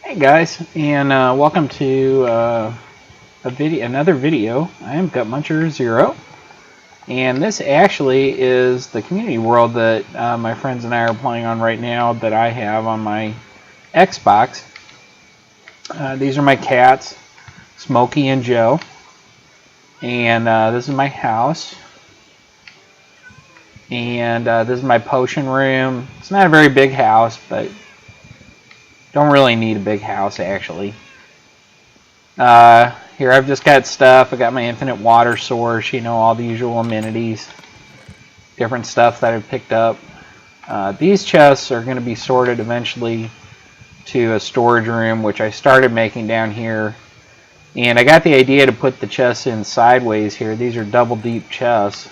Hey guys, and welcome to another video. I am Gut Muncher 0, and this actually is the community world that my friends and I are playing on right now that I have on my Xbox. These are my cats, Smokey and Joe, and this is my house, and this is my potion room. It's not a very big house, but don't really need a big house, actually. Here I've just got stuff. I got my infinite water source, you know, all the usual amenities, different stuff that I've picked up. These chests are going to be sorted eventually to a storage room, which I started making down here. And I got the idea to put the chests in sideways here. These are double deep chests.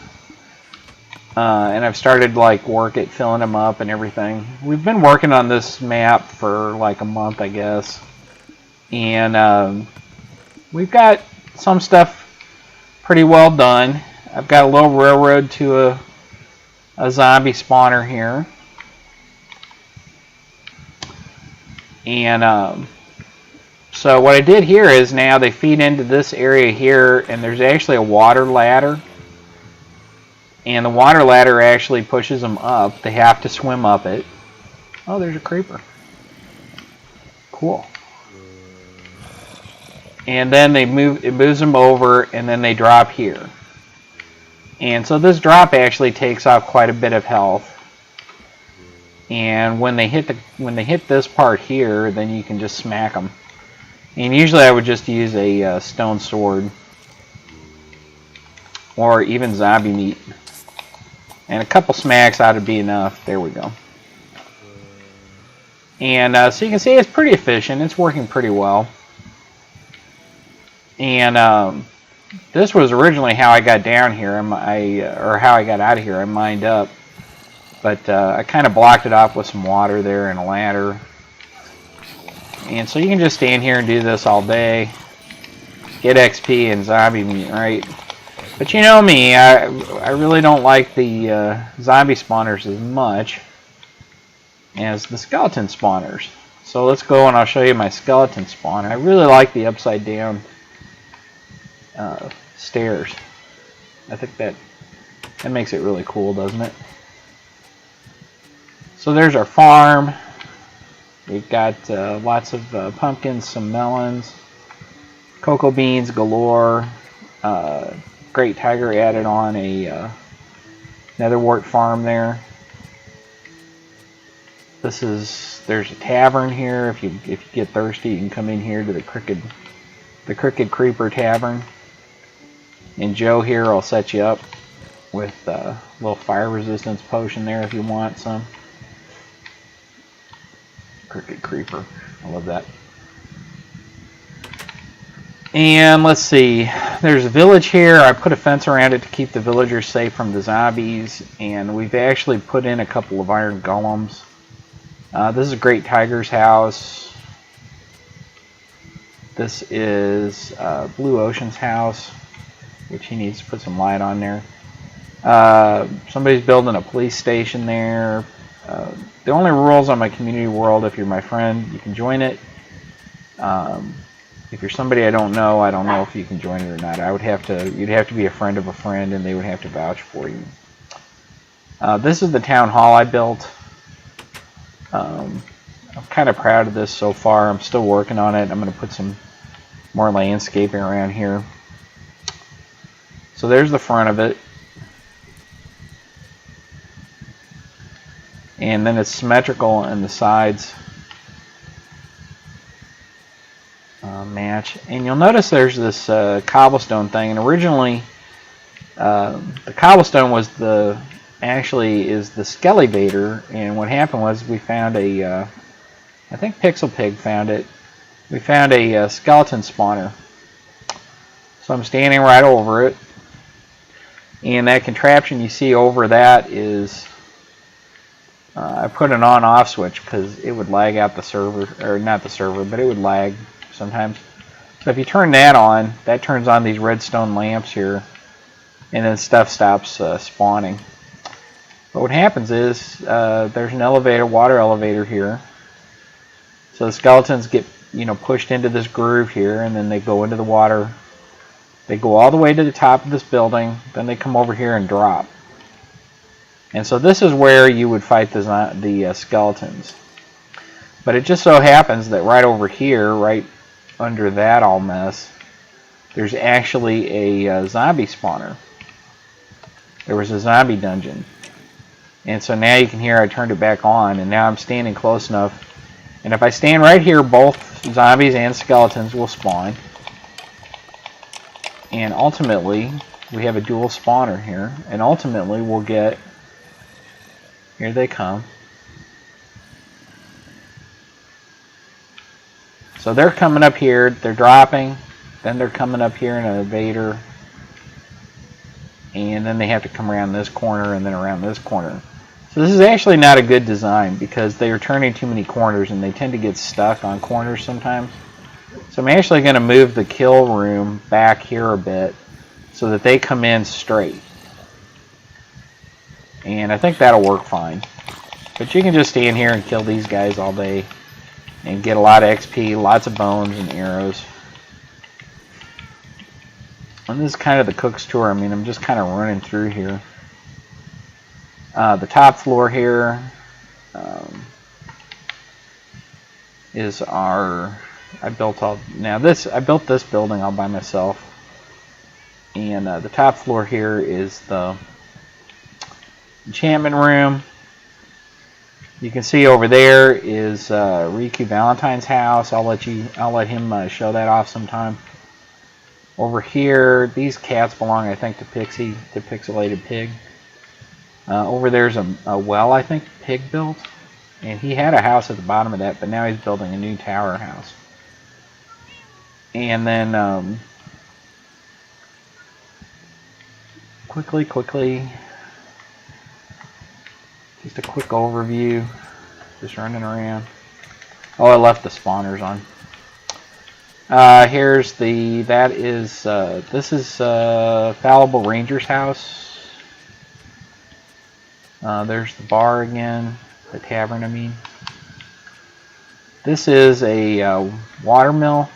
And I've started work at filling them up and everything. We've been working on this map for like a month, I guess, and we've got some stuff pretty well done. I've got a little railroad to a zombie spawner here, and so what I did here is now they feed into this area here, and there's actually a water ladder. And the water ladder actually pushes them up. They have to swim up it. Oh, there's a creeper. Cool. And then it moves them over, and then they drop here. And so this drop actually takes off quite a bit of health. And when they hit this part here, then you can just smack them. And usually I would just use a stone sword, or even zombie meat. And a couple smacks ought to be enough. There we go. And so you can see it's pretty efficient. It's working pretty well. And this was originally how I got down here, or how I got out of here. I mined up, but I kind of blocked it off with some water there and a ladder. And so you can just stand here and do this all day, get XP and zombie meat, right? But you know me, I really don't like the zombie spawners as much as the skeleton spawners. So let's go and I'll show you my skeleton spawner. I really like the upside down stairs. I think that makes it really cool, doesn't it? So there's our farm. We've got lots of pumpkins, some melons, cocoa beans galore. GreatTiger added on a netherwort farm there. There's a tavern here. If you get thirsty, you can come in here to the Crooked Creeper Tavern. And Joe here will set you up with a little fire resistance potion there if you want some. Crooked Creeper, I love that. And let's see, there's a village here. I put a fence around it to keep the villagers safe from the zombies, and we've actually put in a couple of iron golems. This is GreatTiger's house. This is Blue Ocean's house, which he needs to put some light on there. Somebody's building a police station there. The only rules on my community world, if you're my friend, you can join it. If you're somebody I don't know if you can join it or not. You'd have to be a friend of a friend, and they would have to vouch for you. This is the town hall I built. I'm kind of proud of this so far. I'm still working on it. I'm going to put some more landscaping around here. So there's the front of it. And then it's symmetrical on the sides. Match, and you'll notice there's this cobblestone thing, and originally the cobblestone was actually is the Skelevator, and what happened was we found I think Pixelated Pig found it. We found a skeleton spawner, so I'm standing right over it, and that contraption you see over that is I put an on-off switch because it would lag out the server, or not the server, but it would lag sometimes. So if you turn that on, that turns on these redstone lamps here, and then stuff stops spawning. But what happens is there's an water elevator here. So the skeletons get pushed into this groove here, and then they go into the water. They go all the way to the top of this building, then they come over here and drop. And so this is where you would fight the skeletons. But it just so happens that right over here, right under that all mess, there's actually a zombie spawner. There was a zombie dungeon. And so now you can hear I turned it back on, and now I'm standing close enough. And if I stand right here, both zombies and skeletons will spawn. And ultimately, we have a dual spawner here. And ultimately, we'll get... Here they come. So they're coming up here, they're dropping, then they're coming up here in an invader, and then they have to come around this corner and then around this corner. So this is actually not a good design because they are turning too many corners and they tend to get stuck on corners sometimes. So I'm actually going to move the kill room back here a bit so that they come in straight. And I think that'll work fine. But you can just stand here and kill these guys all day and get a lot of XP, lots of bones and arrows. And this is kind of the cook's tour. I mean, I'm just kind of running through here. The top floor here is our... I built this building all by myself. And the top floor here is the enchantment room. You can see over there is Riku Valentine's house. I'll let him show that off sometime. Over here, these cats belong, I think, to Pixelated Pig. Over there's a well, I think, Pig built, and he had a house at the bottom of that, but now he's building a new tower house. And then quickly. Just a quick overview. Just running around. Oh, I left the spawners on. Here's this is FallenRanger's house. There's the bar again, the tavern, I mean. This is a water mill.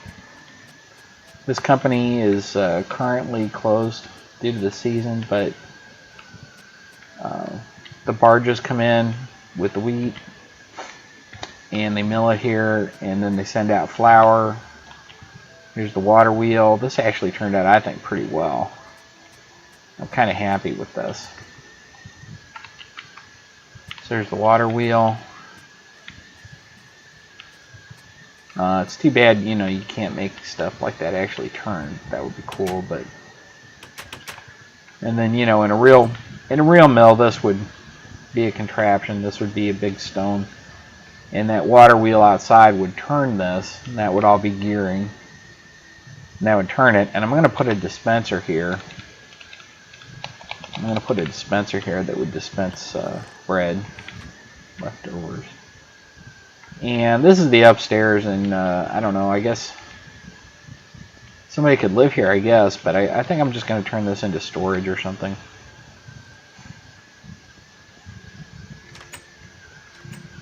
This company is currently closed due to the season, but the barges come in with the wheat and they mill it here, and then they send out flour. Here's the water wheel. This actually turned out, I think, pretty well. I'm kind of happy with this. So there's the water wheel. It's too bad, you can't make stuff like that actually turn. That would be cool, but... And then, in a real mill, this would be a contraption. This would be a big stone. And that water wheel outside would turn this, and that would all be gearing. And that would turn it. And I'm going to put a dispenser here. I'm going to put a dispenser here that would dispense bread, leftovers. And this is the upstairs, and I don't know, I guess somebody could live here, I guess, but I think I'm just going to turn this into storage or something.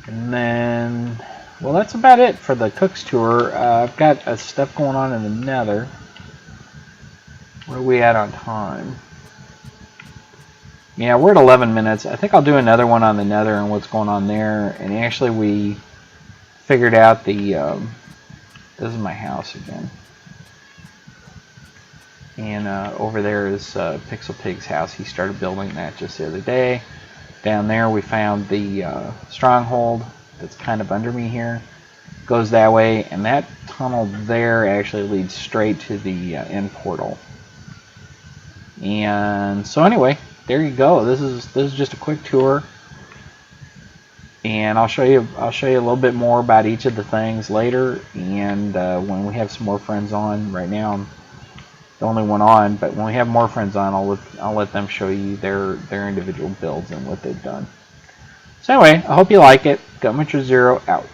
And then, well, that's about it for the cook's tour. I've got stuff going on in the nether. Where are we at on time? Yeah, we're at 11 minutes. I think I'll do another one on the nether and what's going on there. And actually, we figured out the... this is my house again. And over there is Pixel Pig's house. He started building that just the other day. Down there we found the stronghold that's kind of under me here. Goes that way, and that tunnel there actually leads straight to the end portal. And so anyway, there you go. This is just a quick tour, and I'll show you a little bit more about each of the things later. And when we have some more friends on, right now I'm the only one on, but when we have more friends on, I'll let them show you their individual builds and what they've done. So anyway, I hope you like it. Gutmuncher0 out.